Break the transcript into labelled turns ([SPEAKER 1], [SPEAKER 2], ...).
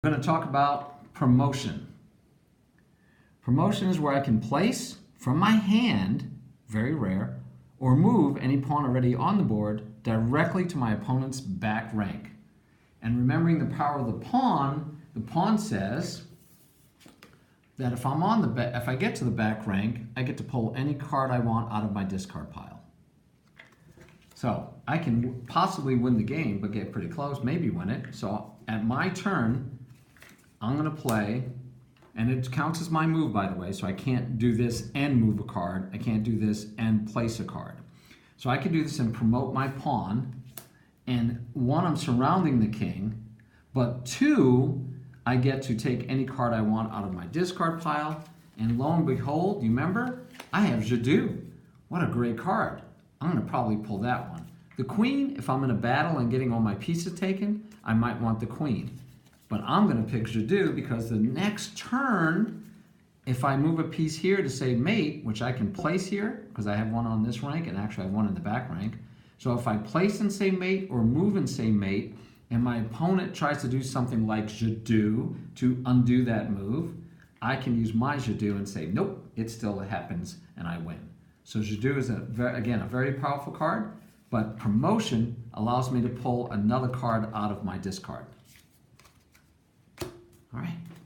[SPEAKER 1] I'm going to talk about promotion. Promotion is where I can place from my hand, very rare, or move any pawn already on the board directly to my opponent's back rank. And remembering the power of the pawn says that if I get to the back rank, I get to pull any card I want out of my discard pile. So I can possibly win the game, but get pretty close, maybe win it. So at my turn, I'm going to play, and it counts as my move, by the way, so I can't do this and move a card. I can't do this and place a card. So I can do this and promote my pawn, and one, I'm surrounding the king, but two, I get to take any card I want out of my discard pile, and lo and behold, you remember? I have Jadoo. What a great card. I'm going to probably pull that one. The queen, if I'm in a battle and getting all my pieces taken, I might want the queen. But I'm going to pick Jadoo because the next turn, if I move a piece here to say mate, which I can place here because I have one on this rank and actually I have one in the back rank. So if I place and say mate or move and say mate, and my opponent tries to do something like Jadoo to undo that move, I can use my Jadoo and say, nope, it still happens and I win. So Jadoo is, again, a very powerful card, but promotion allows me to pull another card out of my discard. All right.